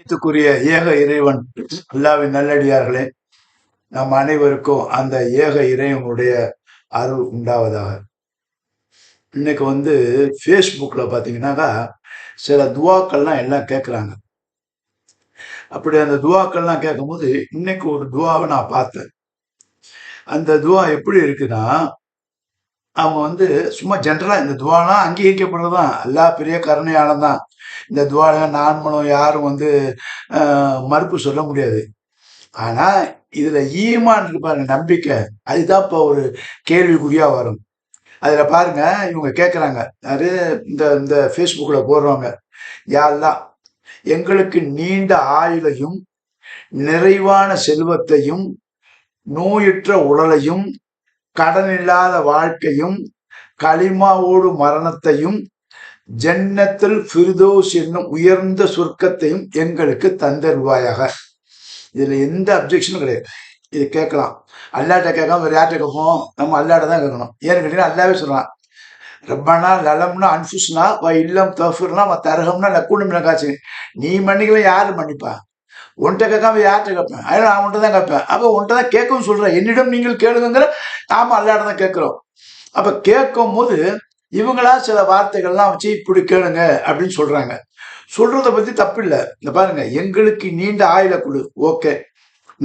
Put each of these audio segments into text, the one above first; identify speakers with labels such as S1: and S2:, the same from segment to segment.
S1: த்துக்குரிய ஏக இறைவன் அல்லாவின் நல்லடியார்களே, நம் அனைவருக்கும் அந்த ஏக இறைவனுடைய அருள் உண்டாவதாக. இன்னைக்கு ஃபேஸ்புக்ல பாத்தீங்கன்னாக்கா சில துவாக்கள்லாம் எல்லாம் கேட்குறாங்க. அப்படி அந்த துவாக்கள்லாம் கேட்கும்போது இன்னைக்கு ஒரு துவாவை நான் பார்த்தேன். அந்த துவா எப்படி இருக்குன்னா, அவங்க சும்மா ஜென்ரலா இந்த துவாலாம் அங்கீகரிக்கப்படுறதுதான். அல்லாஹ் பெரிய கருணையாளன் தான். இந்த துவால நான்மனும் யாரும் மறுப்பு சொல்ல முடியாது. ஆனா இதுல ஈமான் இருக்கு பாருங்க, நம்பிக்கை, அதுதான் இப்ப ஒரு கேள்விக்குறியா வரும். அதுல பாருங்க, இவங்க கேட்கறாங்க, அது இந்த இந்த ஃபேஸ்புக்ல போடுறவங்க, யா அல்லாஹ் எங்களுக்கு நீண்ட ஆயுளையும் நிறைவான செல்வத்தையும் நோயுற்ற உடலையும் கடனில்லாத வாழ்க்கையும் களிமாவோடு மரணத்தையும் ஜன்னத்துல் ஃபிர்தௌஸ் என்னும் உயர்ந்த சொர்க்கத்தையும் எங்களுக்கு தந்தருவாயாக. இதுல எந்த அப்ஜெக்ஷனும் கிடையாது. இது கேட்கலாம். அல்லாட்ட கேட்காம வேற யார்கிட்ட கேட்போம்? நம்ம அல்லாட்ட தான் கேட்கணும். ஏன்னு கேட்டீங்கன்னா அல்லாவே சொல்றான், ரப்பனா லலம்னா அன்ஃபுஸ்னா வ இல்லம் தஃபிர்னா வ தர்ஹம்னா லக்குன மினல் காசிரின். நீ மன்னிக்கல, யாரு மன்னிப்பா? உன்கிட்ட கேட்காம யார்கிட்ட கேட்பேன்? அதனால நான் உன்கிட்ட தான் கேட்பேன். அப்போ உன்கிட்ட தான் கேட்கவும் சொல்றேன், என்னிடம் நீங்கள் கேளுங்கிற. நாம அல்லாட்ட தான் கேட்கிறோம். அப்ப கேட்கும் போது இவங்களா சில வார்த்தைகள்லாம் வச்சு இப்படி கேளுங்க அப்படின்னு சொல்றாங்க. சொல்றதை பத்தி தப்பு இல்லை. இந்த பாருங்க, எங்களுக்கு நீண்ட ஆயுள கொடு, ஓகே.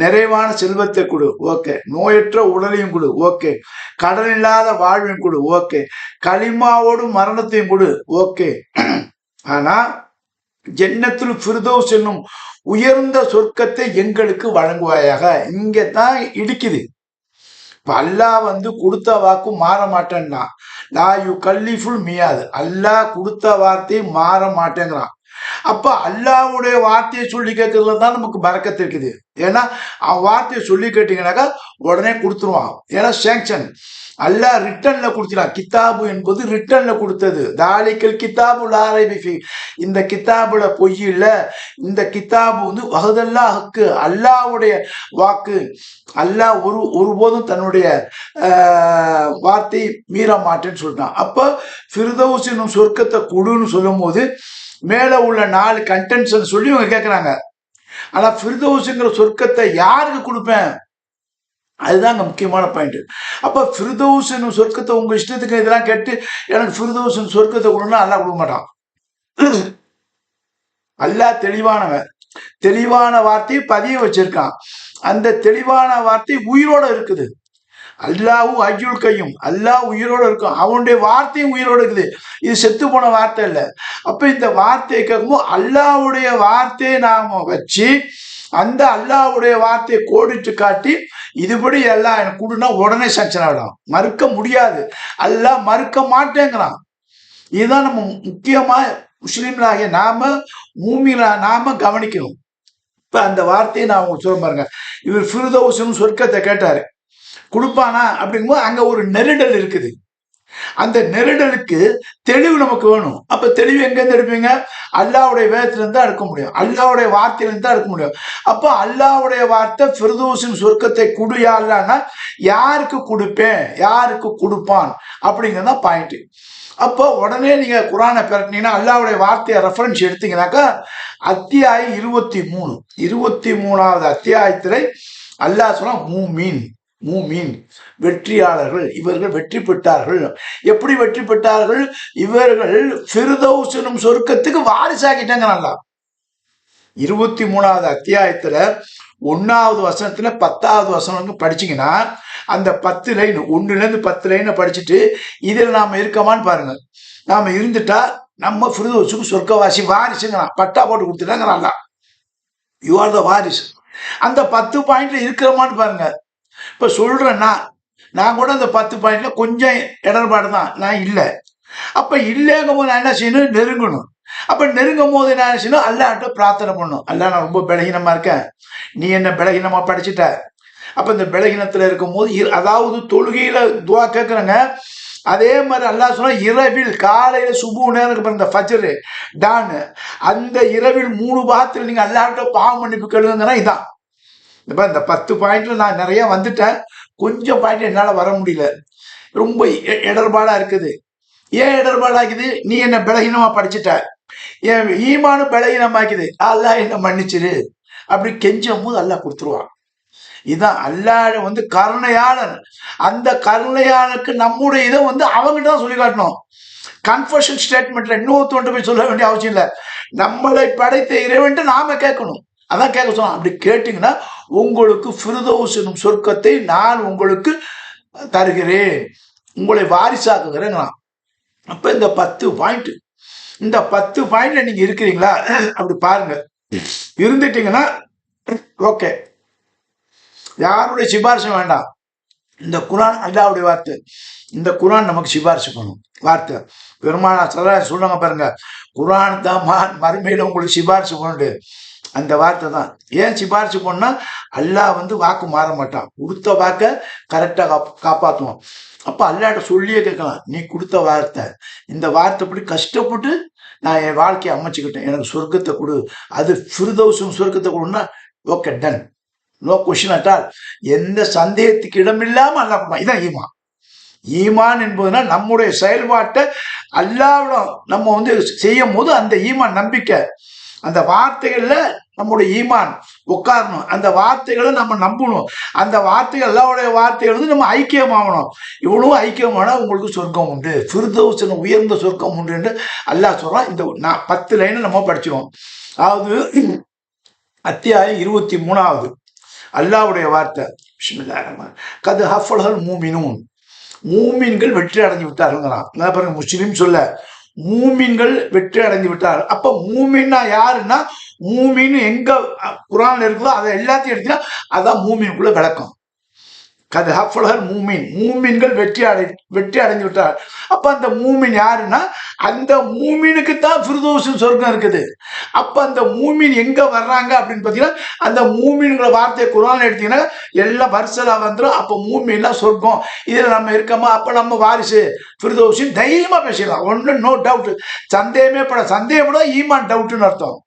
S1: நிறைவான செல்வத்தை கொடு, ஓகே. நோயற்ற உடலையும் கொடு, ஓகே. கடன் இல்லாத வாழ்வையும் கொடு, ஓகே. களிமாவோடு மரணத்தையும் கொடு, ஓகே. ஆனா ஜன்னத்துல் ஃபிர்தௌஸ் என்னும் உயர்ந்த சொர்க்கத்தை எங்களுக்கு வழங்குவாயாக. இங்கதான் இடிக்குது. இப்ப அல்லாஹ் கொடுத்த வாக்கு மாற மாட்டேன்னா, லா யூ கல்லிஃபுல் மியாது, அல்லாஹ் கொடுத்த வார்த்தையை மாற மாட்டேங்கிறான். அப்ப அல்லாஹ்வுடைய வார்த்தையை சொல்லி கேட்கறதுல தான் நமக்கு பரக்கத்து இருக்குது. ஏன்னா அவன் வார்த்தையை சொல்லி கேட்டீங்கன்னாக்கா உடனே கொடுத்துருவான். ஏன்னா சேங்ஷன் அல்லாஹ் ரிட்டன்ல கொடுத்துறான். கித்தாபு என்பது ரிட்டன்ல கொடுத்தது. தாலிக்கல் கித்தாபு லா ரைப ஃபீ, இந்த கித்தாபுல பொய் இல்ல. இந்த கித்தாபு வஹதல்லா ஹக்கு, அல்லாஹ்வுடைய வாக்கு. அல்லாஹ் ஒருபோதும் தன்னுடைய வார்த்தையை மீற மாட்டேன்னு சொல்லிட்டான். அப்ப ஃபிர்தௌஸ் என்னும் சொர்க்கத்தை கொடுன்னு சொல்லும் போது மேல உள்ள 4 கண்டென்ட்ஸ் சொல்லி இவங்க கேட்கறாங்க. ஆனா ஃபிர்தௌஸ்ங்கிற சொர்க்கத்தை யாருக்கு கொடுப்பேன்? அதுதான் முக்கியமான பாயிண்ட். அப்ப ஃபிர்தௌஸ் என்னும் சொர்க்கத்தை உங்க இஷ்டத்துக்கு இதெல்லாம் கேட்டு எனக்கு ஃபிர்தௌஸ் சொர்க்கத்தை கொடுன்னா அல்லாஹ் கொடுக்க மாட்டான். அல்லாஹ் தெளிவானவன். தெளிவான வார்த்தையை பதிய வச்சிருக்கான். அந்த தெளிவான வார்த்தை உயிரோட இருக்குது. அல்லாஹு அய்யுல் கையும், அல்லாஹ் உயிரோட இருக்கும். அவனுடைய வார்த்தையும் உயிரோட இருக்குது. இது செத்து போன வார்த்தை இல்லை. அப்ப இந்த வார்த்தையை கேட்கும்போது அல்லாஹ்வுடைய வார்த்தையை நாம வச்சு அந்த அல்லாஹ்வுடைய வார்த்தையை கோடிட்டு காட்டி இதுபடி எல்லாம் எனக்கு கொடுனா உடனே சங்ஷன் ஆகிடும். மறுக்க முடியாது. அல்லாஹ் மறுக்க மாட்டேங்கிறான். இதுதான் நம்ம முக்கியமா முஸ்லீம்களாகிய நாம, மூமினா நாம கவனிக்கணும். இப்ப அந்த வார்த்தையை நான் உங்களுக்கு சொல்ல பாருங்க. இவர் ஃபிர்தௌஸ் சொர்க்கத்தை கேட்டாரு, கொடுப்பானா அப்படிங்கும்போது அங்க ஒரு நெருடல் இருக்குது. அந்த நெருடலுக்கு தெளிவு நமக்கு வேணும். அப்ப தெளிவு எங்க இருந்து எடுப்பீங்க? அல்லாஹ்வுடைய வேதத்துல இருந்து தான் எடுக்க முடியும். அல்லாஹ்வுடைய வார்த்தையில இருந்து தான் எடுக்க முடியும். அப்ப அல்லாஹ்வுடைய வார்த்தை ஃபிர்தௌஸின் சொர்க்கத்தை குடுயா அல்லாஹ்னா யாருக்கு கொடுப்பேன், யாருக்கு கொடுப்பான் அப்படிங்கிறத பாயிண்ட். அப்போ உடனே நீங்க குர்ஆனை பெரட்டினீங்கன்னா அல்லாஹ்வுடைய வார்த்தையை ரெஃபரன்ஸ் எடுத்தீங்கன்னாக்கா அத்தியாயம் 23வது அத்தியாயத்திலே அல்லாஹ் சொன்னா மூமீன் வெற்றியாளர்கள், இவர்கள் வெற்றி பெற்றார்கள். எப்படி வெற்றி பெற்றார்கள்? இவர்கள் ஃபிர்தௌஸ் எனும் சொர்க்கத்துக்கு வாரிசாகிட்டாங்க. நல்லா 23வது அத்தியாயத்துல 1வது வசனத்துல 10வது வசனம் படிச்சீங்கன்னா அந்த 10 லைன், 1லேருந்து 10 லைனை படிச்சுட்டு இதில் நாம இருக்கமான்னு பாருங்க. நாம இருந்துட்டா நம்ம ஃபிர்தௌஸுக்கு சொர்க்கவாசி வாரிசுங்கிறான். பட்டா போட்டு கொடுத்துட்டாங்க. யூ ஆர் த வாரிஸ். அந்த 10 பாயிண்ட்ல இருக்கிறமான்னு பாருங்க. இப்ப சொல்றேன்னா நான் கூட அந்த 10 பாயிண்ட்ல கொஞ்சம் இடர்பாடு தான், நான் இல்லை. அப்ப இல்லைங்கும் போது நான் என்ன செய்யணும்? நெருங்கணும். அப்ப நெருங்கும் போது நான் என்ன செய்யணும்? அல்லாஹ்ட்ட பிரார்த்தனை பண்ணணும். அல்லாஹ் நான் ரொம்ப பலகீனமா இருக்கேன், நீ என்ன பலகீனமா படிச்சுட்ட. அப்ப இந்த பலகீனத்துல இருக்கும் போது அதாவது தொழுகையில துவா கேட்கறங்க. அதே மாதிரி அல்லாஹ் சொன்னா இரவில் காலையில சுபு நேரம் இந்த ஃபஜ்ர் டான், அந்த இரவில் 3 பாகத்துல நீங்க அல்லாஹ்ட்ட பாவ மன்னிப்பு கேளுங்கன்னா இதான். இந்த 10 பாயிண்ட்ல நான் நிறைய வந்துட்டேன். கொஞ்சம் பாயிண்ட் என்னால வர முடியல. ரொம்ப இடர்பாடா இருக்குது. ஏன் இடர்பாடாக்குது? நீ என்ன பலகீனமா படிச்சுட்ட. என் ஈமானும் பலகீனமாக்குது, அல்லாஹ் என்ன மன்னிச்சிரு அப்படி கெஞ்சும் போது அல்லாஹ் கொடுத்துருவான். இதுதான் அல்லாஹ் வந்து கருணையாளன். அந்த கருணையாளனுக்கு நம்முடைய இதை வந்து அவங்ககிட்ட தான் சொல்லி காட்டணும். கன்ஃபர்ஷன் ஸ்டேட்மெண்ட்ல இன்னொருத்தோண்டு போய் சொல்ல வேண்டிய அவசியம் இல்லை. நம்மளை படைத்த இறைவன்ட்டு நாம கேட்கணும். அதான் கேட்க சொன்னோம். அப்படி கேட்டீங்கன்னா உங்களுக்கு ஃபிர்தௌஸ் எனும் சொர்க்கத்தை நான் உங்களுக்கு தருகிறேன், உங்களை வாரிசாக்குகிறேன். அப்ப இந்த 10 பாயிண்ட், இந்த 10 பாயிண்ட்ல நீங்க இருக்கிறீங்களா அப்படி பாருங்க. இருந்துட்டீங்கன்னா ஓகே, யாருடைய சிபாரிசும் வேண்டாம். இந்த குரான் அல்லாஹ்வுடைய வார்த்தை. இந்த குரான் நமக்கு சிபாரிசு பண்ணும் வார்த்தை. பெருமானா சொல்றாங்க பாருங்க, குரான் தான் மறுமையில உங்களுக்கு சிபாரிசு பண்ணுது. அந்த வார்த்தை தான். ஏன் சிபாரிசு பண்ணா அல்லாஹ் வந்து வாக்கு மாற மாட்டான். கொடுத்த வாக்க கரெக்டா காப்பாற்றுவோம். அப்ப அல்லாட்ட சொல்லியே கேட்கலாம், நீ கொடுத்த வார்த்தை, இந்த வார்த்தை படி கஷ்டப்பட்டு நான் என் வாழ்க்கையை அமைச்சுக்கிட்டேன், எனக்கு சொர்க்கத்தை கொடு, அது ஃபிர்தௌஸும் சொர்க்கத்தை கொடுன்னா okay done, no question at. எந்த சந்தேகத்துக்கு இடமில்லாம அல்லாஹ் கொடுப்பான். இதான் ஈமான். ஈமான் என்பதுனா நம்முடைய செயல்பாட்டை அல்லாஹ்விடம் நம்ம வந்து செய்யும் போது அந்த ஈமான் நம்பிக்கை, அந்த வார்த்தைகள்ல நம்முடைய ஈமான் உட்காரணும். அந்த வார்த்தைகளை நம்ம நம்பணும். அந்த வார்த்தைகள் அல்லாஹ்வுடைய வார்த்தைகள் வந்து நம்ம ஐக்கியமாகணும். இவ்வளவு ஐக்கியமானா உங்களுக்கு சொர்க்கம் உண்டு, ஃபிர்தௌஸ் உயர்ந்த சொர்க்கம் உண்டு என்று அல்லாஹ் சொல்றான். இந்த 10 லைன் நம்ம படிச்சிருவோம். அதாவது அத்தியாயம் 23வது அல்லாஹ்வுடைய வார்த்தை. பிஸ்மில்லாஹிர் ரஹ்மானிர் ரஹீம். கத் ஹஃபலல் மூமினூன், மூமின்கள் வெற்றி அடைஞ்சு விட்டார்கள்ங்கிறான். பாருங்க, முஸ்லிம் சொல்ல மூமின்கள் வெற்றி அடைந்து விட்டார். அப்ப மூமின்னா யாருன்னா, மூமின் எங்க குரான்ல இருக்குதோ அதை எல்லாத்தையும் எடுத்தா அதான் மூமினுக்குள்ள விளக்கம். கது ஹஃபலல் மூமின், மூமின்கள் வெற்றி அடைந்து விட்டார். அப்ப அந்த மூமின் யாருன்னா, அந்த மூமினுக்கு தான் ஃபிர்தௌஸ் சொர்க்கம் இருக்குது. அப்ப அந்த மூமின் எங்க வர்றாங்க அப்படின்னு பாத்தீங்கன்னா, அந்த மூமின்கிற வார்த்தையை குரான் எடுத்தீங்கன்னா எல்லாம் வரிசலா வந்துடும். அப்ப மூமின்னா சொர்க்கம், இதுல நம்ம இருக்கோமா, அப்ப நம்ம வாரிசு ஃபிர்தௌஸின் தைரியமா பேசலாம். ஒன்று நோ டவுட், சந்தேகமே பட. சந்தேகப்பட ஈமான் டவுட்னு அர்த்தம்.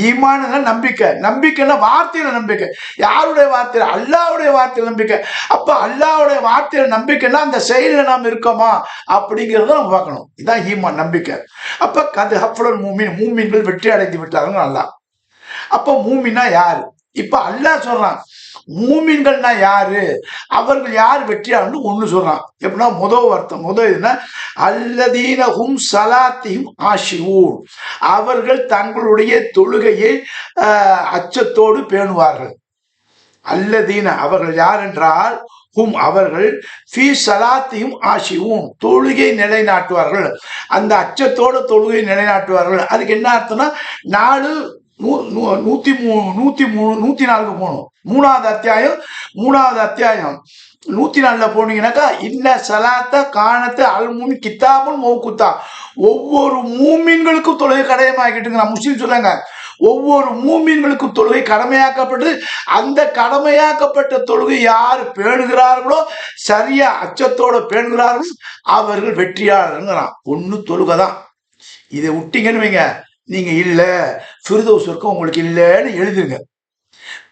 S1: ஈமான் நம்பிக்கை, நம்பிக்கைன்னா வார்த்தையில நம்பிக்கை. யாருடைய வார்த்தையில? அல்லாஹ்வுடைய வார்த்தையில நம்பிக்கை. அப்ப அல்லாஹ்வுடைய வார்த்தையில நம்பிக்கைன்னா அந்த செயல நாம் இருக்கோமா அப்படிங்கிறத நம்ம பார்க்கணும். இதான் ஈமான், நம்பிக்கை. அப்ப கது ஹஃபலல் மூமின், மூமின்கள் வெற்றி அடைந்து விட்டார்கள் அல்லாஹ். அப்ப மூமின்னா யாரு? இப்ப அல்லாஹ் சொல்றான் மூமின்கள்னா யாரு, அவர்கள் யார் வெற்றியாளர்னு ஒண்ணு சொல்றான். எப்படின்னா முதல் அர்த்தம், முதல் இதுன்னா அல்லதீன ஹும் ஸலாத்திஹிம் ஆஷிஊன், அவர்கள் தங்களுடைய தொழுகையை அச்சத்தோடு பேணுவார்கள். அல்லதீன அவர்கள் யார் என்றால், ஹும் அவர்கள், ஃபீ ஸலாத்திஹிம் ஆஷிஊன் தொழுகை நிலைநாட்டுவார்கள். அந்த அச்சத்தோடு தொழுகை நிலைநாட்டுவார்கள். அதுக்கு என்ன அர்த்தம்னா, 104க்கு போகணும். 3வது அத்தியாயம் 104ல போனீங்கன்னாக்கா, இன்ன சலாத்த காணத்து அல்முன் கிதாபுன் மௌகுத்தா, ஒவ்வொரு மூமின்களுக்கும் தொழுகை கடமையாக்கிட்டுங்க. முஸ்லீம் சொல்றாங்க, ஒவ்வொரு மூமின்களுக்கும் தொழுகை கடமையாக்கப்பட்டு, அந்த கடமையாக்கப்பட்ட தொழுகை யார் பேணுகிறார்களோ, சரியா அச்சத்தோட பேணுகிறார்களோ அவர்கள் வெற்றியாளர்கள்ங்கிறான். ஒண்ணு தொழுகை தான். இதை விட்டீங்கன்னு வைங்க, நீங்க இல்ல ஃபிர்தௌஸ் சொர்க்கம் உங்களுக்கு இல்லைன்னு எழுதுங்க.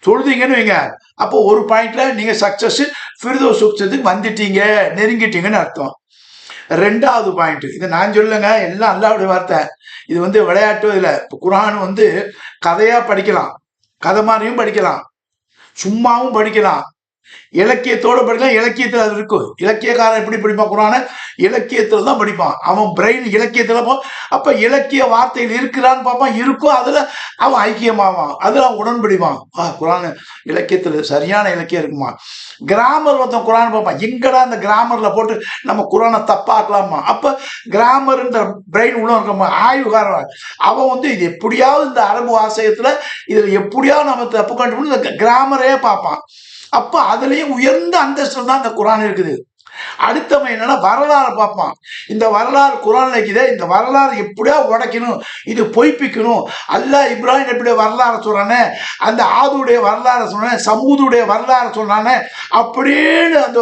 S1: தொழுதீங்கன்னு வைங்க, அப்போ ஒரு பாயிண்ட்ல நீங்க சக்சஸ், ஃபிர்தௌஸ் சொர்க்கத்துக்கு வந்துட்டீங்க, நெருங்கிட்டீங்கன்னு அர்த்தம். 2வது பாயிண்ட், இதை நான் சொல்லுங்க, எல்லாம் அல்லாஹ்வுடைய வார்த்தை. இது வந்து விளையாட்டு இல்லை. இப்போ குர்ஆன் வந்து கதையா படிக்கலாம், கதை மாதிரியும் படிக்கலாம், சும்மாவும் படிக்கலாம், இலக்கியத்தோட படிக்கலாம். இலக்கியத்தில் அது இருக்கும். இலக்கியக்காரன் எப்படி படிப்பான் குர்ஆனை? இலக்கியத்தில் தான் படிப்பான். அவன் பிரெயின் இலக்கியத்தில். அப்ப இலக்கிய வார்த்தையில் இருக்கிறான்னு பார்ப்பான், இருக்கும், அதுல அவன் ஐக்கியமாவான், அதுல அவன் உடன்படிவான். குர்ஆன் இலக்கியத்தில் சரியான இலக்கியம் இருக்குமா. கிராமர் ஒருத்தன் குர்ஆன் பார்ப்பான், எங்கடா அந்த கிராமர்ல போட்டு நம்ம குர்ஆனை தப்பாக்கலாமா. அப்ப கிராமர் இந்த பிரெயின் உள்ள இருக்கமா, ஆய்வுகாரன் அவன் வந்து இது எப்படியாவது இந்த அரபு வாசகத்துல இதுல எப்படியாவது நம்ம தப்பு கண்டுபிடிச்சு இந்த கிராமரே பார்ப்பான். அப்ப அதுலயும் உயர்ந்த அந்தஸ்து தான் இந்த குர்ஆன் இருக்குது. அடுத்தவன் என்னன்னா வரலாறு பார்ப்பான். இந்த வரலாறு குர்ஆன்ல இருக்குதே, இந்த வரலாறு எப்படியா உடைக்கணும், இது பொய்ப்பிக்கணும். அல்லாஹ் இப்ராஹிம் எப்படி வரலாறு சொல்றானே, அந்த ஆதுடைய வரலாறு சொல்றானே, சமூதுடைய வரலாறு சொல்றானே, அப்படின்னு அந்த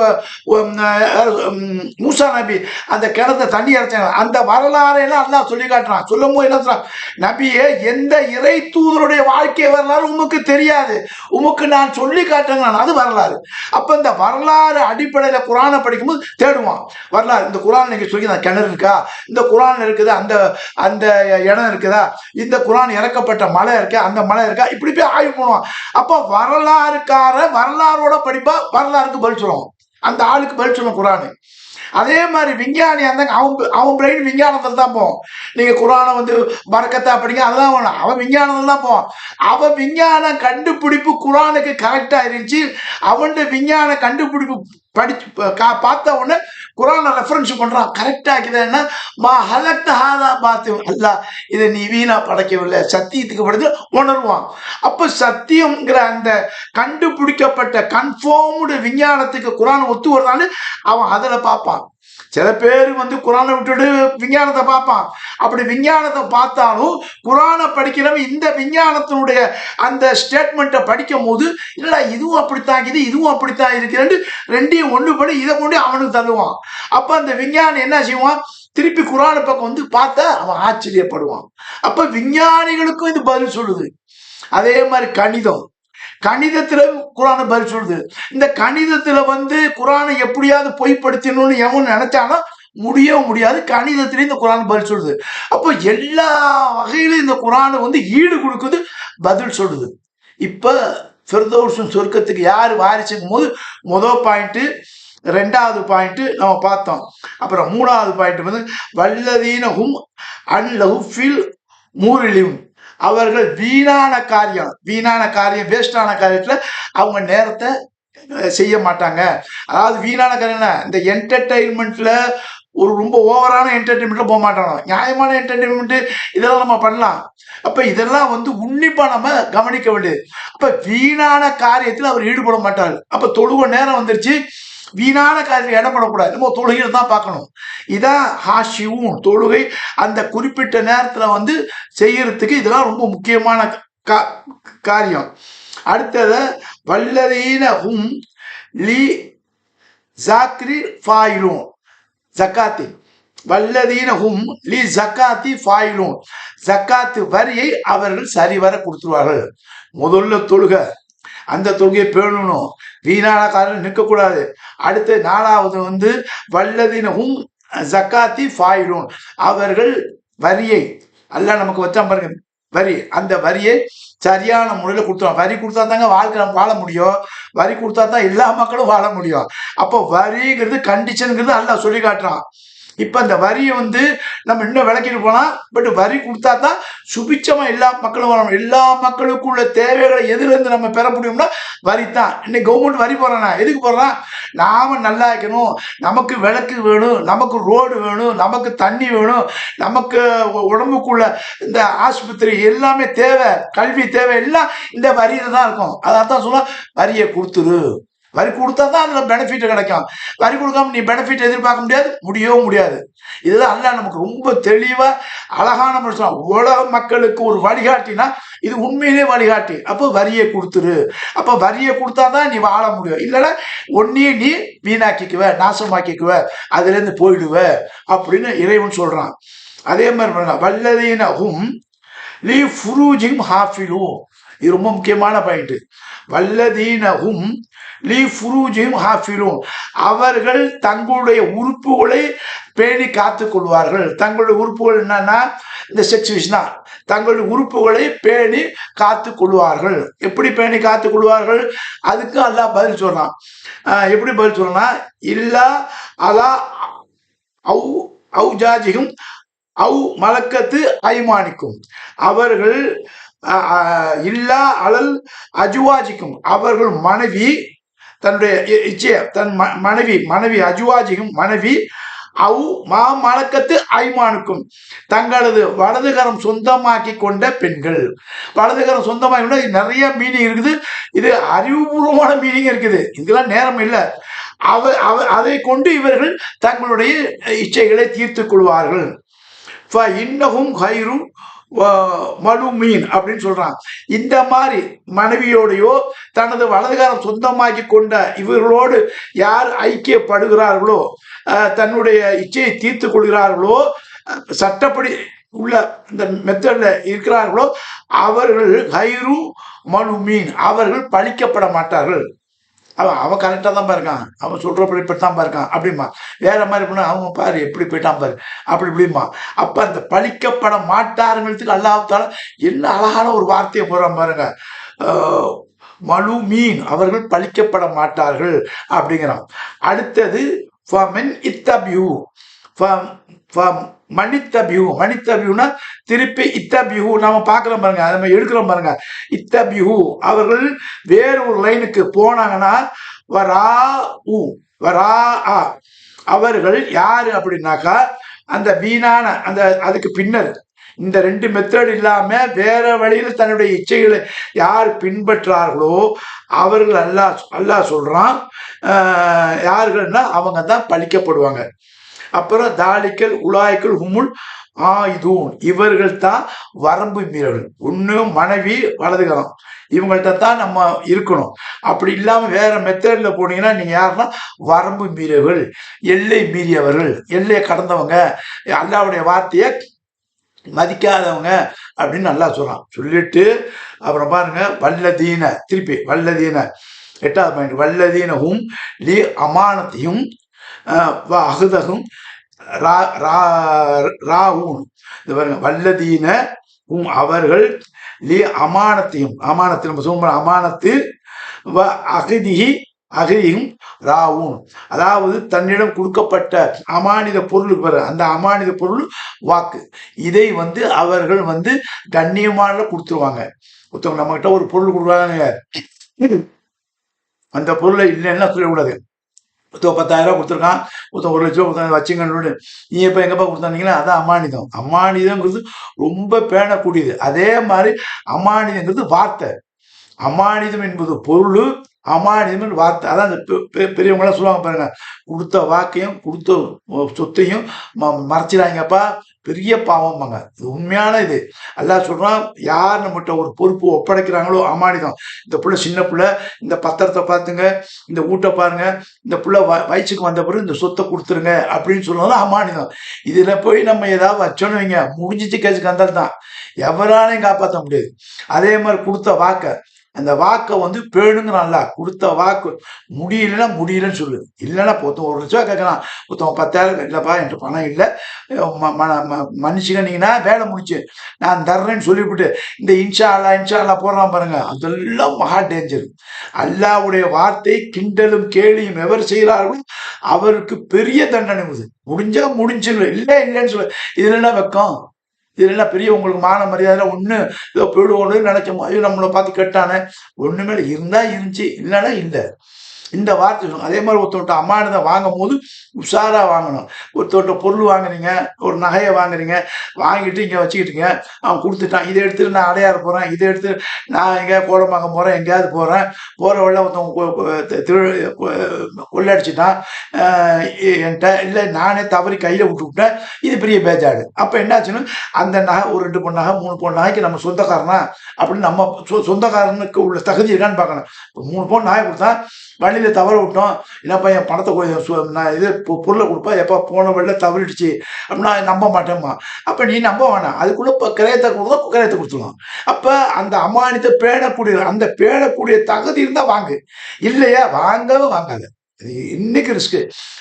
S1: மூசா நபி அந்த கிணத்தை தண்ணி அரைச்சாங்க, அந்த வரலாறையெல்லாம் அல்லாஹ் சொல்லி காட்டுறான். சொல்லும் போது என்ன சொல்றான், நபியே எந்த இறை தூதருடைய வாழ்க்கை வரலாறு உமக்கு தெரியாது, உமக்கு நான் சொல்லி காட்டுறேன், அது வரலாறு. அப்ப இந்த வரலாறு அடிப்படையில குர்ஆனை படிக்கும் படிக்கும்போது தேடுவான் வரலாறு. இந்த குரான் நீங்க சொல்லி அந்த கிணறு இருக்கா, இந்த குரான் இருக்குது அந்த அந்த இடம் இருக்குதா, இந்த குரான் இறக்கப்பட்ட மலை இருக்கா, அந்த மலை இருக்கா, இப்படி போய் ஆய்வு பண்ணுவான். அப்போ வரலாறோட படிப்பா வரலாறுக்கு பதில் சொல்லுவான், அந்த ஆளுக்கு பதில் சொல்லுவோம் குரானு. அதே மாதிரி விஞ்ஞானியா இருந்தாங்க, அவன் பிரெயின் விஞ்ஞானத்தில் தான் போவோம். நீங்க குரானை வந்து பறக்கத்தா படிங்க அதெல்லாம் வேணும், அவன் விஞ்ஞானத்தில் தான் போவான். அவன் விஞ்ஞான கண்டுபிடிப்பு குரானுக்கு கரெக்டா இருந்துச்சு. அவன் விஞ்ஞான கண்டுபிடிப்பு படிச்சு பார்த்த உடனே குரானை ரெஃபரன்ஸ் பண்றான், கரெக்டா இருக்குதுன்னா மா ஹலக்த ஹாதா பாத்து அல்ல, இதை நீ வீணா படைக்கவில்லை, சத்தியத்துக்கு படைத்து உணர்வான். அப்ப சத்தியம்ங்கிற அந்த கண்டுபிடிக்கப்பட்ட கன்ஃபார்ம்டு விஞ்ஞானத்துக்கு குரான் ஒத்து வருதான்னு அவன் அதுல பார்ப்பான். சில பேர் வந்து குரானை விட்டுட்டு விஞ்ஞானத்தை பார்ப்பான். அப்படி விஞ்ஞானத்தை பார்த்தாலும் குரானை படிக்கிறவன் இந்த விஞ்ஞானத்தினுடைய அந்த ஸ்டேட்மெண்ட்டை படிக்கும் போது இல்லடா இதுவும் அப்படித்தான் இருக்குது, இதுவும் அப்படித்தான் இருக்குன்னு ரெண்டையும் ஒன்று படி இதை கொண்டு அவனுக்கு தள்ளுவான். அப்ப அந்த விஞ்ஞானி என்ன செய்வான், திருப்பி குரானை பக்கம் வந்து பார்த்தா அவன் ஆச்சரியப்படுவான். அப்ப விஞ்ஞானிகளுக்கும் இது பதில் சொல்லுது. அதே மாதிரி கணிதத்துல குரானை பதில் சொல்லுது. இந்த கணிதத்துல வந்து குரானை எப்படியாவது பொய்ப்படுத்தணும்னு எவன் நினைச்சானா முடியவும் முடியாது. கணிதத்திலே இந்த குரான் பதில் சொல்லுது. அப்போ எல்லா வகையிலும் இந்த குரானை வந்து ஈடு கொடுக்குது, பதில் சொல்லுது. இப்ப ஃபிர்தௌஸும் சொர்க்கத்துக்கு யார் வாரிசுக்கும் போது முதல் பாயிண்ட், ரெண்டாவது பாயிண்ட் நம்ம பார்த்தோம். அப்புறம் மூணாவது பாயிண்ட் வந்து வல்லதீனஹும் அன்லஹு ஃபில் மூரிலியும், அவர்கள் வீணான காரியம் வேஸ்டான காரியத்துல அவங்க நேரத்தை செய்ய மாட்டாங்க. அதாவது வீணான காரியம் இந்த என்டர்டைன்மெண்ட்ல ஒரு ரொம்ப ஓவரான என்டர்டைன்மெண்ட்ல போக மாட்டாங்க, நியாயமான என்டர்டைன்மெண்ட் இதெல்லாம் நம்ம பண்ணலாம். அப்ப இதெல்லாம் வந்து உன்னிப்பா நம்ம கவனிக்க வேண்டியது. அப்ப வீணான காரியத்தில் அவர் ஈடுபட மாட்டார். அப்ப தொழுக நேரம் வந்துருச்சு, வீணான காரியத்தில் இடப்படக்கூடாது, நம்ம தொழுகையில தான் பார்க்கணும். இதான் ஹாஷிவும் தொழுகை அந்த குறிப்பிட்ட நேரத்துல வந்து செய்யறதுக்கு இதெல்லாம் ரொம்ப முக்கியமான காரியம். அடுத்தது வல்லதீனஹும் லி ஜாக்ரி ஃபாயிலூன் ஜக்காத்தி, வல்லதீனஹும் லி ஜக்காத்தி ஃபாயிலூன், ஜக்காத்து வரியை அவர்கள் சரிவர கொடுத்துருவார்கள். முதல்ல தொழுகை, அந்த தொழுகையை பேணணும், வீணான காரியம் நிற்கக்கூடாது. அடுத்து நாலாவது வந்து வல்லதீனஹும் ஜக்காத்தி ஃபாயிலூன், அவர்கள் வரியை அல்ல நமக்கு வச்சா பாருங்க வரி, அந்த வரியை சரியான முறையில் கொடுத்துருவோம். வரி கொடுத்தா தாங்க வாழ்க்கை வாழ முடியும், வரி கொடுத்தா தான் எல்லா மக்களும் வாழ முடியும். அப்போ வரிங்கிறது கண்டிஷனுங்கிறது அல்ல சொல்லி காட்டுறான். இப்ப அந்த வரியை வந்து நம்ம இன்னும் விளக்கிட்டு போலாம், பட் வரி கொடுத்தா தான் சுபிச்சமா எல்லா மக்களும் வரணும். எல்லா மக்களுக்குள்ள தேவைகளை எதிலிருந்து நம்ம பெற முடியும்னா வரி தான். இன்னைக்கு கவர்மெண்ட் வரி போடுறானா எதுக்கு போடுறான், நாம நல்லா இருக்கணும், நமக்கு விளக்கு வேணும், நமக்கு ரோடு வேணும், நமக்கு தண்ணி வேணும், நமக்கு உடம்புக்குள்ள இந்த ஆஸ்பத்திரி எல்லாமே தேவை, கல்வி தேவை, எல்லாம் இந்த வரியில தான் இருக்கும். அதான் சொல்ல வரியை கொடுத்துரு, வரி கொடுத்தா தான் அதுல பெனிஃபிட் கிடைக்கும். வரி கொடுக்காம நீ பெனிஃபிட் எதிர்பார்க்க முடியவும் முடியாது. இதுதான் அல்லாஹ் நமக்கு ரொம்ப தெளிவா அழகான மனுஷன் உலக மக்களுக்கு ஒரு வழிகாட்டினா இது உண்மையிலே வழிகாட்டி. அப்போ வரியை கொடுத்துரு, அப்ப வரியை கொடுத்தாதான் நீ வாழ முடியும், இல்லைன்னா ஒன்னையே நீ வீணாக்கிக்குவ, நாசமாக்கிக்குவ, அதுல இருந்து போயிடுவ அப்படின்னு இறைவன் சொல்றான். அதே மாதிரி வல்லதீனஹும் லி ஃபுரூஜிஹிம் ஹாஃபிலூன், இது ரொம்ப முக்கியமான பாயிண்ட். வல்லதீனஹும் லி ஃபுரூஜிஹிம் ஹாஃபிலூன், அவர்கள் தங்களுடைய உறுப்புகளை பேணி காத்துக் கொள்வார்கள். தங்களுடைய உறுப்புகள் என்னன்னா இந்த செக்ஸ் விஷயம், தங்களுடைய உறுப்புகளை பேணி காத்துக் கொள்வார்கள். எப்படி பேணி காத்துக் கொள்வார்கள், அதுக்கு அல்லாஹ் பதில் சொல்றான். எப்படி பதில் சொல்றா, இல்லா அலா அவுஜாஜிகும் அவு மலக்கத்து ஐமானிக்கும், அவர்கள் இல்லா அலல் அஜுவாஜிக்கும், அவர்கள் மனைவி தன்னுடைய இச்சைய தன் மனைவி அஜுவாஜிக்கும் மனைவி அவு மா மலக்கத்து ஐமானுக்கும், தங்களது வலதுகரம் சொந்தமாக்கி கொண்ட பெண்கள். வலதுகரம் சொந்தமாக்கி கொண்ட நிறைய மீனிங் இருக்குது, இது அறிவுபூர்வமான மீனிங் இருக்குது, இதெல்லாம் நேரம் இல்லை. அதை கொண்டு இவர்கள் தங்களுடைய இச்சைகளை தீர்த்துக் கொள்வார்கள். இன்னகும் ஹைரும் மலுமீன் அப்படின்னு சொல்றான். இந்த மாதிரி மனைவியோடையோ தனது வலதுகாரம் சொந்தமாக்கி கொண்ட இவர்களோடு யார் ஐக்கியப்படுகிறார்களோ, தன்னுடைய இச்சையை தீர்த்து கொள்கிறார்களோ, சட்டப்படி உள்ள இந்த மெத்தட்ல இருக்கிறார்களோ, அவர்கள் ஹைரு மலுமீன், அவர்கள் பழிக்கப்பட மாட்டார்கள். அவன் கரெக்டாக தான் இருக்கான், அவன் சொல்கிறப்படி இப்படித்தான் இருக்கான் அப்படிமா. வேற மாதிரி பண்ண அவங்க பாரு எப்படி போயிட்டான் பாரு அப்படி இப்படிமா. அப்போ அந்த பழிக்கப்பட மாட்டாருங்கிறதுக்கு அல்லாஹ்தால என்ன அழகான ஒரு வார்த்தையை போடுறான் பாருங்க. மலு மீன் அவர்கள் பழிக்கப்பட மாட்டார்கள் அப்படிங்கிறான். அடுத்தது மனித்தபியூனா திருப்பி இத்தபியூ நாம பார்க்கிறோம் பாருங்க, நம்ம எடுக்கிறோம் பாருங்க. இத்தபியூ அவர்கள் வேறு ஒரு லைனுக்கு போனாங்கன்னா வரா உ வரா ஆ அவர்கள் யாரு அப்படின்னாக்கா அந்த வீணான அந்த அதுக்கு பின்னர் இந்த ரெண்டு மெத்தட் இல்லாம வேற வழியில தன்னுடைய இச்சைகளை யார் பின்பற்றார்களோ அவர்கள் அல்லாஹ் சொல்றான் யாருகள்னா அவங்க தான் பழிக்கப்படுவாங்க. அப்புறம் தாலிக்கல் உலாய்க்கல் ஹுமுல் ஆயுதூன் இவர்கள் தான் வரம்பு மீறல். ஒன்று மனைவி வலதுகரம் இவங்கள்ட்ட தான் நம்ம இருக்கணும். அப்படி இல்லாம வேற மெத்தட்ல போனீங்கன்னா நீங்க யாருன்னா வரம்பு மீறவர்கள், எல்லை மீறியவர்கள், எல்லையை கடந்தவங்க, அல்லாவுடைய வார்த்தையை மதிக்காதவங்க அப்படின்னு நல்லா சொல்றான். சொல்லிட்டு அப்புறம் பாருங்க வல்லதீன திருப்பி வல்லதீன 8வது பாயிண்ட் வல்லதீனஹும் லி அமானத்தையும் அகுதகும் ராவூன். இது பாருங்க வல்லதீன அவர்கள் லி அமானத்தையும் அமானத்தில் நம்ம சொல்ல அமானத்து அகதிகி அகதியும் ராவூன் அதாவது தன்னிடம் கொடுக்கப்பட்ட அமானித பொருளுக்கு வர அந்த அமானித பொருள் வாக்கு இதை அவர்கள் கண்ணியமான கொடுத்துருவாங்க. ஒருத்தவங்க நம்ம கிட்ட ஒரு பொருள் கொடுக்குறாங்க, அந்த பொருளை இல்லைன்னா சொல்லக்கூடாது. ஒருத்தர் 10,000 ரூபா கொடுத்துருக்கான், ஒருத்தர் 1,00,000 கொடுத்தாங்க வச்சுங்கன்னு. நீ எப்போ எங்கப்பா கொடுத்தானீங்கன்னா அதான் அமானிதம். அமானிதங்கிறது ரொம்ப பேணக்கூடியது. அதே மாதிரி அமானிதங்கிறது வார்த்தை. அமானிதம் என்பது பொருள், அமானிதம் வார்த்தை. அதான் அந்த பெரியவங்களாம் சொல்லுவாங்க பாருங்க, கொடுத்த வாக்கையும் கொடுத்த சொத்தையும் மறைச்சிடாங்கப்பா, பெரிய பாவம்பாங்க. இது உண்மையான இது. அல்லாஹ் சொல்றான், யார் நம்மகிட்ட ஒரு பொறுப்பு ஒப்படைக்கிறாங்களோ அமானிதம். இந்த புள்ள சின்ன புள்ள, இந்த பத்திரத்தை பார்த்துங்க, இந்த வீட்டை பாருங்க, இந்த புள்ள வயசுக்கு வந்த பிறகு இந்த சொத்தை கொடுத்துருங்க அப்படின்னு சொல்லுவாங்க அமானிதம். இதுல போய் நம்ம ஏதாவது வச்சோன்னு வைங்க, முடிஞ்சிச்சு கேஸுக்கு வந்தால் தான் எவராலையும் காப்பாற்ற முடியாது. அதே மாதிரி கொடுத்த வாக்கை அந்த வாக்கை பேணுங்கிறான்ல, கொடுத்த வாக்கு முடியலன்னா முடியலன்னு சொல்லு. இல்லைன்னா ஒருத்தன் 1,00,000 கேட்கலாம், ஒருத்தவங்க 10,000 இல்லைப்பா என்கிட்ட பணம் இல்லை மன்னிச்சுக்கினீங்கன்னா வேலை முடிச்சு நான் தர்றேன்னு சொல்லிவிட்டு இந்த இன்ஷா அல்லா போடுறான் பாருங்க, அதெல்லாம் மகா டேஞ்சர். அல்லாவுடைய வார்த்தை கிண்டலும் கேலியும் எவர் செய்கிறார்களோ அவருக்கு பெரிய தண்டனை முடிஞ்சா முடிஞ்சிடல, இல்லை இல்லைன்னு சொல்லு. இதுல என்ன வெக்கம், இதுல என்ன பெரிய உங்களுக்கு மான மரியாதை ஒண்ணு ஏதோ போயிடுவோம் நினைச்சோம், ஐயோ நம்மளை பார்த்து கேட்டானே, ஒண்ணுமே இருந்தா இருந்துச்சு இல்லைன்னா இல்லை. இந்த வார்த்தை சொல்லுங்க. அதே மாதிரி ஒருத்தவட்ட அமானிதம் வாங்கும் போது உஷாரா வாங்கணும். ஒருத்தவட்ட பொருள் வாங்குறீங்க, ஒரு நகையை வாங்குறீங்க, வாங்கிட்டு இங்கே வச்சுக்கிட்டீங்க, அவன் கொடுத்துட்டான், இதை எடுத்துட்டு நான் அடையாறு போகிறேன், இதை எடுத்து நான் எங்கேயா கோடம்பாங்க போகிறேன், எங்கேயாவது போகிறேன், போகிற வழியில் ஒருத்தவங்க கொள்ளடிச்சிட்டான் என்கிட்ட, இல்லை நானே தவறி கையில் விட்டுவிட்டேன், இது பெரிய பேஜாடு. அப்போ என்னாச்சுன்னு அந்த நகை ஒரு 2 பொன் நகை 3 பொன் நகைக்கு நம்ம சொந்தக்காரனா அப்படின்னு நம்ம சொந்தக்காரனுக்கு உள்ள தகுதி இருக்கான்னு பார்க்கணும். இப்போ 3 பொன் நகை கொடுத்தா வழியில் தவற விட்டோம், என்னப்பா என் பணத்தை நான் இது பொருளை கொடுப்பா, எப்போ போன வழியில் தவறிடுச்சு அப்படின்னா நம்ப மாட்டேம்மா. அப்போ நீ நம்ப வேணாம், அதுக்குள்ளே இப்போ கிரயத்தை கொடுத்தா கிரயத்தை கொடுத்துருவோம். அப்போ அந்த அமானித்தை பேணக்கூடிய அந்த பேணக்கூடிய தகுதி இருந்தால் வாங்கு, இல்லையா வாங்கவே வாங்காது. இன்னைக்கு ரிஸ்க்கு.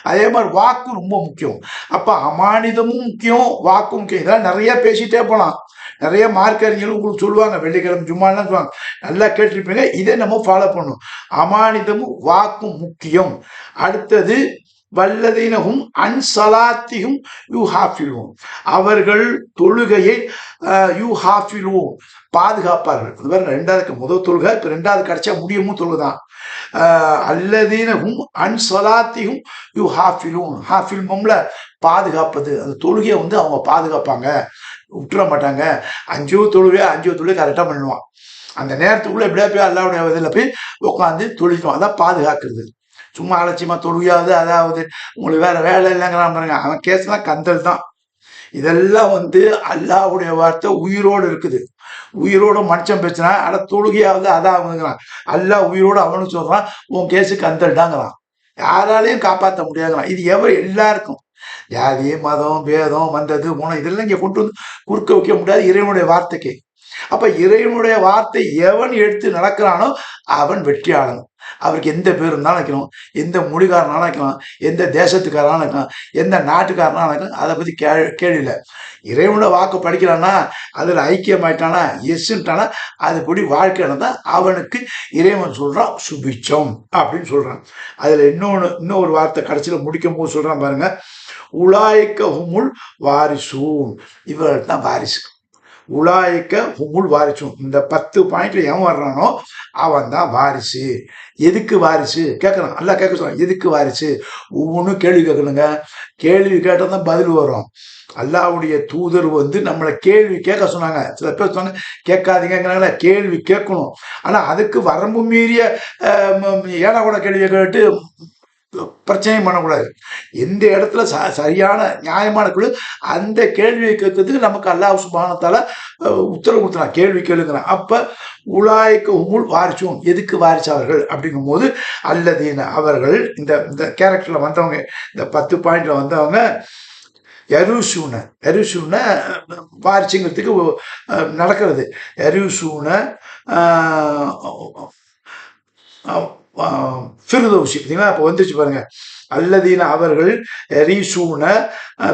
S1: அதே மாதிரி வாக்கும் ரொம்ப முக்கியம். அப்போ அமானிதமும் முக்கியம், வாக்கும் முக்கியம். இதெல்லாம் நிறைய பேசிட்டே போகலாம். நிறைய மார்க் அறிஞர்கள் உங்களுக்கு சொல்லுவாங்க, வெள்ளிக்கிழமை ஜும்மாலாம் சொல்லுவாங்க, நல்லா கேட்டிருப்பீங்க. இதை நம்ம ஃபாலோ பண்ணணும். அமானிதமும் வாக்கும் முக்கியம். அடுத்தது வல்லதீனகும் அன்சலாத்தியும் யூ ஹாஃபிலும் அவர்கள் தொழுகையை யூ ஹாஃபிலும் பாதுகாப்பார்கள். அது வேற 2வது முதல் தொழுகை, இப்போ 2வது கிடைச்சா முடியமும் தொழுதான். அல்லதீனகும் அன்சலாத்தியும் யூ ஹாஃபிலும் ஹாஃபில்மம்ல பாதுகாப்பது, அந்த தொழுகையை அவங்க பாதுகாப்பாங்க, விட்டுற மாட்டாங்க. 5 தொழுகை கரெக்டாக பண்ணுவான். அந்த நேரத்துக்குள்ள எப்படியா போய் அல்லாவுடைய இதில் போய் உட்காந்து தொழில்வான். அதான் பாதுகாக்கிறது. சும்மா அலட்சியமா தொழுகையாவது அதாவது உங்களுக்கு வேற வேலை இல்லைங்கிறான் பாருங்க, அவன் கேஸ்லாம் கந்தல் தான். இதெல்லாம் அல்லாவுடைய வார்த்தை உயிரோடு இருக்குது. உயிரோட மனுஷன் பேசினா அட தொழுகையாவது அதாவதுங்கிறான். அல்லாஹ் உயிரோடு அவனு சொல்றான், உன் கேஸு கந்தல்டாங்கிறான். யாராலையும் காப்பாற்ற முடியாதுங்கிறான். இது எல்லாருக்கும் ஜாதி மதம் பேதம் வந்தது போனோம் இதெல்லாம் இங்கே கொண்டு குறுக்க வைக்க முடியாது இறைவனுடைய வார்த்தைக்கு. அப்ப இறைவனுடைய வார்த்தை எவன் எடுத்து நடக்கிறானோ அவன் வெற்றியாளன். அவருக்கு எந்த பேர் இருந்தாலும் வைக்கணும், எந்த மொழிக்காரனாலும் வைக்கலாம், எந்த தேசத்துக்காரனாலும் வைக்கலாம், எந்த நாட்டுக்காரனாலும் வைக்கலாம். அதை பத்தி கேள்வி இல்லை. இறைவனோட வாக்கு படிக்கிறானா, அதுல ஐக்கியமாயிட்டானா, எஸ்ன்ட்டானா, அதுபடி வாழ்க்கை தான் அவனுக்கு இறைவன் சொல்றான் சுபிச்சம் அப்படின்னு சொல்றான். அதுல இன்னொரு வார்த்தை கடைசியில முடிக்கும் போது சொல்றான் பாருங்க, உலாய்க்க ஹுமுல் வாரிசூன், இவர்கள் தான் வாரிசு. உலாய்க்க ஹுமுல் வாரிசும், இந்த 10 பாயிண்ட்ல எவன் வர்றானோ அவன் தான் வாரிசு. எதுக்கு வாரிசு கேட்கறான், அல்ல கேட்க சொல்றான், எதுக்கு வாரிசு? ஒவ்வொன்றும் கேள்வி கேட்கணுங்க. கேள்வி கேட்டால் தான் பதில் வரும். அல்லாவுடைய தூதர் நம்மளை கேள்வி கேட்க சொன்னாங்க. சில பேர் சொன்னாங்க கேட்காதீங்கிறாங்கள, கேள்வி கேட்கணும். ஆனா அதுக்கு வரம்பு மீறிய ஏடா கூட கேள்வியை கேட்டு பிரச்சனையும் பண்ணக்கூடாது. எந்த இடத்துல சரியான நியாயமான குழு அந்த கேள்வியை கேட்கறதுக்கு நமக்கு அல்லாஹ் சுப்ஹானஹு வ தஆலா உத்தரவு கொடுத்துறான், கேள்வி கேளுங்கிறான். அப்ப உலாய்க்க ஹுமுல் வாரிசுன், எதுக்கு வாரிசு அவர்கள் அப்படிங்கும் போது அல்லதீன அவர்கள், இந்த கேரக்டர்ல வந்தவங்க, இந்த 10 பாயிண்ட்ல வந்தவங்க யருசூன வாரிசுங்கிறதுக்கு நடக்கிறது. யருசூன ஃபிர்தௌசி, பார்த்தீங்களா? அப்போ வந்துச்சு பாருங்க, அல்லதீன அவர்கள் ரீசூன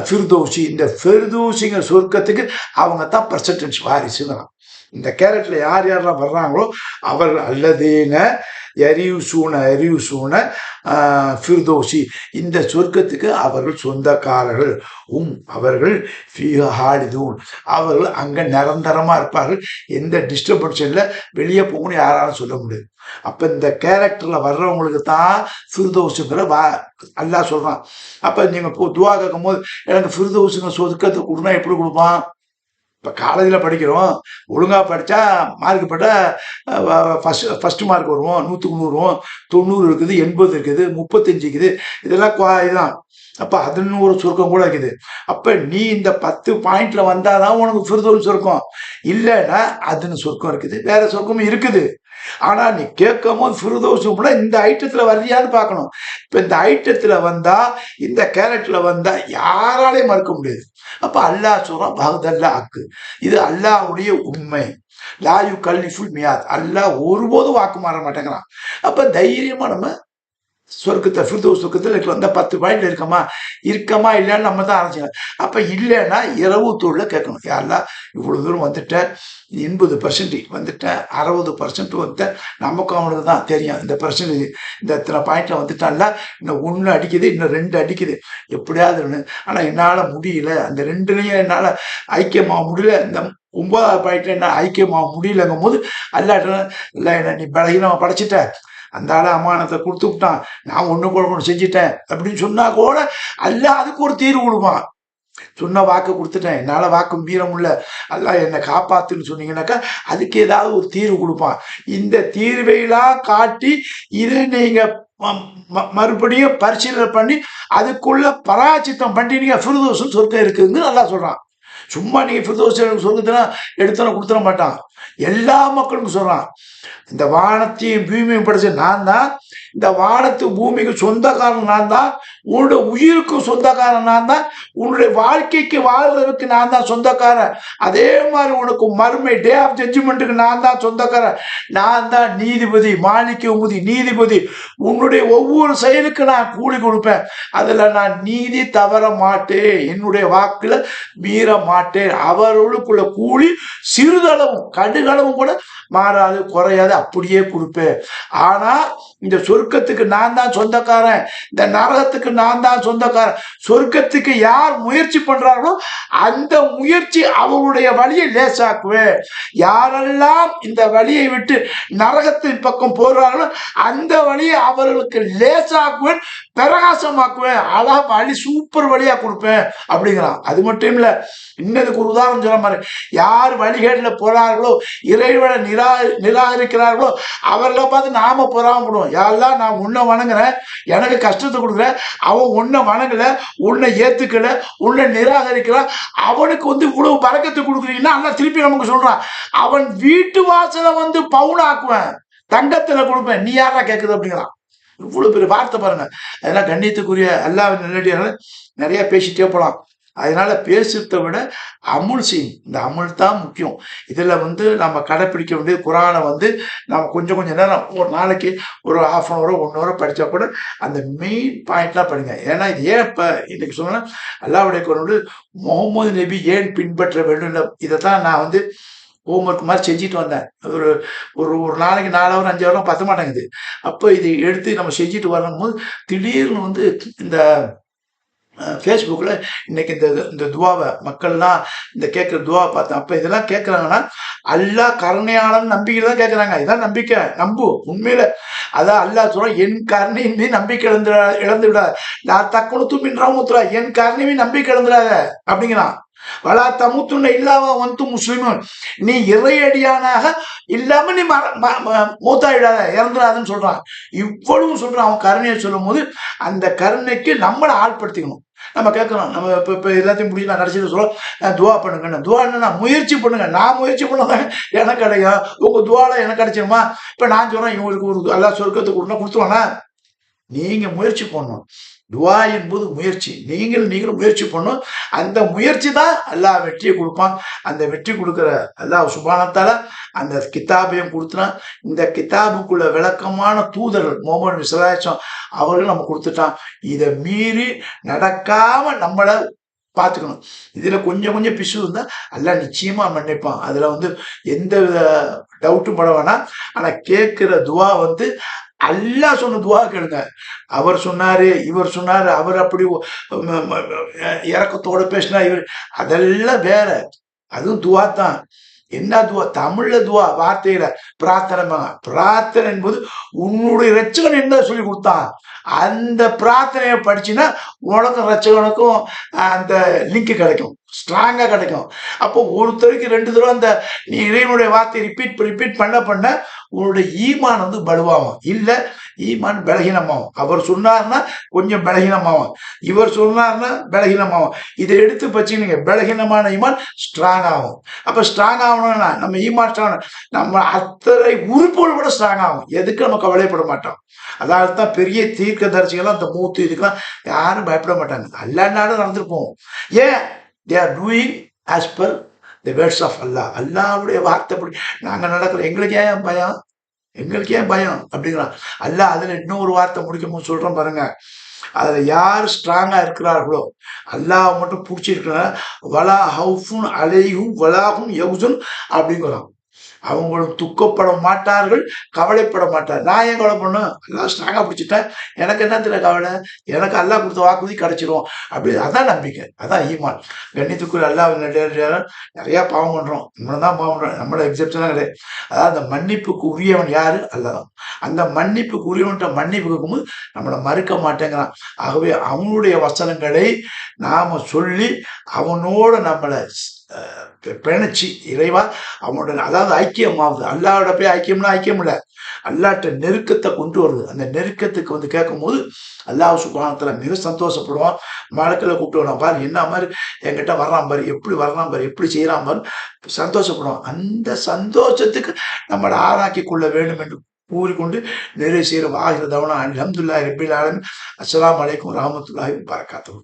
S1: ஃபிர்தௌசி, இந்த ஃபிர்தௌசிங்கிற சொர்க்கத்துக்கு அவங்க தான் பர்சன்டேஜ் வாரிசுங்கிறான். இந்த கேரக்டர்ல யார் யாரெல்லாம் வர்றாங்களோ அவர்கள் அல்லதீன எரியூசூன ஃபிர்தௌசி, இந்த சொர்க்கத்துக்கு அவர்கள் சொந்தக்காரர்கள். அவர்கள் ஹாலிதூன், அவர்கள் அங்க நிரந்தரமா இருப்பார்கள். எந்த டிஸ்டர்பன்ஸும் இல்லை, வெளியே போகணும்னு யாராலும் சொல்ல முடியாது. அப்ப இந்த கேரக்டர்ல வர்றவங்களுக்கு தான் ஃபிர்தௌஸுங்கிற அல்லாஹ் சொல்றான். அப்ப நீங்க துவா கேட்கும் போது எனக்கு ஃபிர்தௌஸுங்கிற சொர்க்கத்தை கொடுனா எப்படி கொடுப்பான்? இப்போ காலேஜில் படிக்கிறோம், ஒழுங்காக படித்தா மார்க் போட்டால் ஃபஸ்ட்டு மார்க் வருவோம், 100க்கு 100 வரும், 90 இருக்குது, 80 இருக்குது, 35 இருக்குது, இதெல்லாம் இதுதான். அப்போ அதுன்னு ஒரு சுருக்கம் கூட இருக்குது. அப்போ நீ இந்த 10 பாயிண்ட்ல வந்தாதான் உனக்கு ஃபிர்தௌஸ் சுருக்கம், இல்லைன்னா அதுன்னு சுருக்கம் இருக்குது, வேற சுருக்கமும் இருக்குது. ஆனா நீ கேட்கும் போது ஃபிர்தௌஸ் கூட இந்த ஐட்டத்துல வர்றியான்னு பார்க்கணும். இப்ப இந்த ஐட்டத்துல வந்தா, இந்த கேரக்டர்ல வந்தா யாராலையும் மறுக்க முடியாது. அப்ப அல்லாஹ் சொல்றான் பஹதல்லா அக்கு, இது அல்லாஹ்வுடைய உண்மை. லாயு கல்லிஃபுல் மியாத், அல்லாஹ் ஒருபோதும் வாக்கு மாற மாட்டேங்கிறான். அப்ப தைரியமா நம்ம சொர்க்கத்தை ஃபிர்தௌஸ் சொர்க்கத்தில் இருக்கலாம். இந்த 10 பாயிண்ட்ல இருக்கமா இல்லைன்னு நம்ம தான் ஆரம்பிச்சோம். அப்ப இல்லைன்னா இரவு தொழில கேட்கணும், யாரெல்லாம் இவ்வளவு தூரம் வந்துட்டேன், 80% வந்துட்டேன், 60% வந்துட்டேன், நமக்கு அவனுக்கு தான் தெரியும் இந்த பர்சன்டேஜ், இந்த இத்தனை பாயிண்ட்ல வந்துட்டான்ல, இன்னும் 1 அடிக்குது, இன்னும் 2 அடிக்குது, எப்படியாவது ஒன்று. ஆனா என்னால முடியல, அந்த 2லையும் என்னால ஐக்கியமாக முடியல, இந்த 9வது பாயிண்ட்ல என்ன ஐக்கியமாக முடியலங்கும் போது அல்லாட்ட இல்லை, என்ன நீ பலகீனமா படைச்சிட்ட, அந்த ஆளை அமானத்தை கொடுத்து விட்டான், நான் ஒன்று செஞ்சிட்டேன் அப்படின்னு சொன்னா கூட அல்லாஹ் அதுக்கு ஒரு தீர்வு கொடுப்பான். சொன்ன வாக்கு கொடுத்துட்டேன், என்னால வாக்கு மீற முடியல, அல்லாஹ் என்னை காப்பாத்துன்னு சொன்னீங்கன்னாக்கா அதுக்கு ஏதாவது ஒரு தீர்வு கொடுப்பான். இந்த தீர்வையெல்லாம் காட்டி இதை நீங்க மறுபடியும் பரிசீலனை பண்ணி அதுக்குள்ள பராச்சித்தம் பண்ணினீங்க, ஃபிர்தௌஸ் சொர்க்கம் இருக்குதுன்னு நல்லா சொல்றான். சும்மா நீங்க ஃபிர்தௌஸ் சொர்க்கத்தினா எடுத்தோன்னு கொடுத்துட மாட்டான், எல்லா மக்களுக்கும் சொல்றான். இந்த வானத்தையும் பூமியும் படைச்ச நான் தான், இந்த வானத்து பூமிக்கு சொந்தக்காரன் நான் தான், உன்னுடைய உயிருக்கு சொந்தக்காரன் நான் தான், உன்னுடைய வாழ்க்கைக்கு வாழ்றதுக்கு நான் தான் சொந்தக்காரன். அதே மாதிரி உனக்கு மறுமை டே ஆஃப் ஜட்ஜ்மெண்ட்டுக்கு நான் தான் சொந்தக்காரன். நான் தான் நீதிபதி, மாலிக்கு உமுதி நீதிபதி. உன்னுடைய ஒவ்வொரு செயலுக்கு நான் கூலி கொடுப்பேன், அதுல நான் நீதி தவற மாட்டேன், என்னுடைய வாக்குல மீற மாட்டேன். அவர்களுக்குள்ள கூலி சிறிதளவும் கடுகளவும் கூட மாறாது, குறையாது, அப்படியே கொடுப்பேன். ஆனா இந்த சொர்க்கத்துக்கு நான் தான் சொந்தக்காரன், இந்த நரகத்துக்கு நான் தான் சொந்தக்காரன். சொர்க்கத்துக்கு யார் முயற்சி பண்றாங்களோ அந்த முயற்சி அவங்களுடைய வழியை லேசாக்குவேன். யாரெல்லாம் இந்த வழியை விட்டு நரகத்தின் பக்கம் போறாங்களோ அந்த வழியை அவர்களுக்கு லேசாக்குவேன், பிரகாசமாக்குவேன், அழகா வழி சூப்பர் வழியா கொடுப்பேன் அப்படிங்கிறான். அது மட்டும் இல்ல, இன்னதுக்கு ஒரு உதாரணம் சொல்ல மாதிரி, யார் வழிகேட்டுல போறார்களோ, இறைவனை நிராகரிக்கிறார்களோ அவர்களை பார்த்து நாம பொறாமப்படுவோம். யாரெல்லாம் நான் உன்னை வணங்குறேன், எனக்கு கஷ்டத்தை கொடுக்குறேன், அவன் உன்னை வணங்கல, உன்னை ஏத்துக்கல, உன்னை நிராகரிக்கிறான், அவனுக்கு இவ்வளவு பறக்கத்தை கொடுக்குறீங்கன்னா அல்ல திருப்பி நமக்கு சொல்றான், அவன் வீட்டு வாசலை பவுன் ஆக்குவேன், தங்கத்துல கொடுப்பேன், நீ யாரா கேட்குது அப்படிங்கிறான். இவ்வளவு பெரிய வார்த்தை பாருங்க. அதெல்லாம் கண்ணியத்துக்குரிய அல்லாஹ்வின் நல்லடியார்கள் நிறைய பேசிட்டே போலாம். அதனால பேசுறதை விட அமுல் செய்யும். இந்த அமுல் தான் முக்கியம். இதுல நம்ம கடைப்பிடிக்க வேண்டியது குரானை நம்ம கொஞ்சம் கொஞ்சம் நேரம் ஒரு நாளைக்கு ஒரு ஹாஃப் அன் ஹவரோ 1 ஹவரோ படிச்சா கூட அந்த மெயின் பாயிண்ட்லாம் படிங்க. ஏன்னா இது ஏன் இப்ப இன்னைக்கு சொன்னா அல்லாஹ்வுடைய குரான் முகமது நபி ஏன் பின்பற்ற வேண்டும், இதைத்தான் நான் ஹோம்ஒர்க் மாதிரி செஞ்சுட்டு வந்தேன். ஒரு ஒரு ஒரு நாளைக்கு 4 ஹவர் 5 ஹவர்லாம் பத்த மாட்டேங்குது. அப்போ இது எடுத்து நம்ம செஞ்சுட்டு வரும்போது திடீர்னு இந்த ஃபேஸ்புக்கில் இன்னைக்கு இந்த இந்த துவாவை மக்கள்லாம் இந்த கேட்குற துவாவை பார்த்தேன். அப்போ இதெல்லாம் கேட்குறாங்கன்னா அல்லாஹ் கருணையாளன் நம்பிக்கையில் தான் கேட்குறாங்க. இதான் நம்பிக்கை, நம்பு உண்மையில. அதான் அல்லாஹ் சொல்றான், என் கருணையின் மீது நம்பிக்கை இழந்து விடாத. நான் தக்கணு தும்பின்றாமுத்துறா, என் கருணை மீது நம்பிக்கை இழந்துடாத அப்படிங்கிறான். வலா தமுத்துன்ன இல்லாம முஸ்லிமும், நீ இறையடியானாக இல்லாம நீ மூத்தாயிடாத, இறந்துடாதுன்னு சொல்றான். இவ்வளவு சொல்றான். அவன் கருணையை சொல்லும் போது அந்த கருணைக்கு நம்மளை ஆட்படுத்திக்கணும். நம்ம கேட்கணும், நம்ம இப்போ எல்லாத்தையும் முடியும். நான் கடைசியில் சொல்ல துவா பண்ணுங்க. துவா என்ன, முயற்சி பண்ணுங்க. நான் முயற்சி பண்ணதான் எனக்கு கிடைக்கும். உங்க துவால எனக்கு கிடைச்சிருமா? இப்ப நான் சொல்றேன், இவங்களுக்கு ஒரு எல்லா சொர்க்கத்தை கொடுத்துருவானா? நீங்க முயற்சி பண்ணணும். துவா என்பது முயற்சி. நீங்களும் முயற்சி பண்ணணும். அந்த முயற்சி தான் அல்லாஹ் வெற்றியை கொடுப்பான். அந்த வெற்றி கொடுக்குற அல்லாஹ் சுப்ஹானஹு அந்த கிதாபையும் கொடுத்துட்டான். இந்த கிதாபுக்குள்ள விளக்கமான தூதர்கள் முஹம்மது ஸல்லல்லாஹு அவர்கள் நம்ம கொடுத்துட்டான். இதை மீறி நடக்காம நம்மளை பார்த்துக்கணும். இதுல கொஞ்சம் கொஞ்சம் பிசு இருந்தா அல்லாஹ் நிச்சயமா மன்னிப்பான். அதுல எந்த வித டவுட்டும் பட வேணாம். ஆனா கேட்கிற துவா அல்லாஹ் சொன்ன துவா கேளுங்க. அவர் சொன்னாரு, இவர் சொன்னாரு, அவர் அப்படி இறக்கத்தோட பேசினா இவர், அதெல்லாம் வேற. அதுவும் துவா தான். என்ன துவா? தமிழ்ல துவா, வார்த்தையில பிரார்த்தனை. பிரார்த்தனை என்பது உன்னுடைய ரட்சகன் என்ன சொல்லி கொடுத்தான். அந்த பிரார்த்தனையை படிச்சுன்னா உனக்கும் ரட்சகனுக்கும் அந்த லிங்க் கிடைக்கும், ஸ்ட்ராங்கா கிடைக்கும். அப்போ ஒருத்தருக்கு 2 தடவை அந்த நீ இறைவனுடைய வார்த்தையை ரிப்பீட் பண்ண உன்னுடைய ஈமான் பலுவாகும். இல்ல ஈமான் பலகீனமாகும். அவர் சொன்னார்னா கொஞ்சம் பலகீனமாகும், இவர் சொன்னார்னா பலகீனமாகும். இதை எடுத்து பச்சுங்க, பலகீனமான ஈமான் ஸ்ட்ராங் ஆகும். அப்ப ஸ்ட்ராங் ஆகணும்னா நம்ம ஈமான் ஸ்ட்ராங், நம்ம அத்தனை உறுப்புகள் கூட ஸ்ட்ராங் ஆகும். எதுக்கு நம்ம கவலைப்பட மாட்டோம். அதாவது தான் பெரிய தீர்க்க தரிசிகள்லாம் அந்த மூத்து இதுக்கெல்லாம் யாரும் பயப்பட மாட்டாங்க. அல்லாஹ்னால நடந்துருப்போம். ஏன்? they are doing as per the words of Allah. அல்லாஹ்வுடைய வார்த்தைப்படி நாங்க நடக்கிறோம். எங்களுக்கு ஏன் பயம் அப்படிங்கிறான் அல்லாஹ். அதுல இன்னொரு வார்த்தை முடிக்கும் சொல்றோம் பாருங்க. அதுல யார் ஸ்ட்ராங்கா இருக்கிறார்களோ, அல்லாஹ் மட்டும் பிடிச்சிருக்கிற வலா ஹவுஃபுன் அலைஹும் வலாஹும் யஹ்சன் அப்படிங்கிறான். அவங்களும் துக்கப்பட மாட்டார்கள், கவலைப்பட மாட்டார். நான் ஏன் கவலை பண்ணும்? எல்லாம் ஸ்ட்ராங்கா பிடிச்சிட்டேன், எனக்கு என்னத்துல கவலை? எனக்கு அல்லாஹ் கொடுத்த வாக்குறுதி கிடைச்சிரும். அப்படி அதான் நம்பிக்கை, அதான் ஈமான். கண்ணியத்துக்குரிய அல்லாஹ் நிறைய பாவம் பண்றோம், நம்மளதான் பாவம் பண்றோம், நம்மள எக்ஸெப்ஷனா கிடையாது. அதாவது அந்த மன்னிப்புக்கு உரியவன் யாரு? அல்லாஹ். அந்த மன்னிப்புக்கு உரியவன்ட்ட மன்னிப்பு கேட்கும்போது நம்மளை மறுக்க மாட்டேங்கிறான். ஆகவே அவனுடைய வசனங்களை நாம சொல்லி அவனோட நம்மளை பிணைச்சி இறைவா அவனோட, அதாவது ஐக்கியமாகுது. அல்லாவோட போய் ஐக்கியம்னா ஐக்கியம் இல்லை, அல்லாட்ட நெருக்கத்தை கொண்டு வருது. அந்த நெருக்கத்துக்கு கேட்கும் போது அல்லாஹ் சுப்ஹானஹு வ மிக சந்தோஷப்படுவான். மலக்களை கூப்பிட்டு வரான் பாரு, என்ன மாதிரி என்கிட்ட வர்றான் பாரு, எப்படி வர்றான் பாரு, எப்படி செய்யறான் பாரு, சந்தோஷப்படுவான். அந்த சந்தோஷத்துக்கு நம்மளை ஆளாக்கி கொள்ள வேண்டும் என்று கூறிக்கொண்டு நிறைவு செய்கிற வாகிர தவணா அல்ஹம்துலில்லாஹி ரப்பில் ஆலமீன். அஸ்ஸலாமு அலைக்கும் வரஹ்மத்துல்லாஹி வபரகாத்துஹு.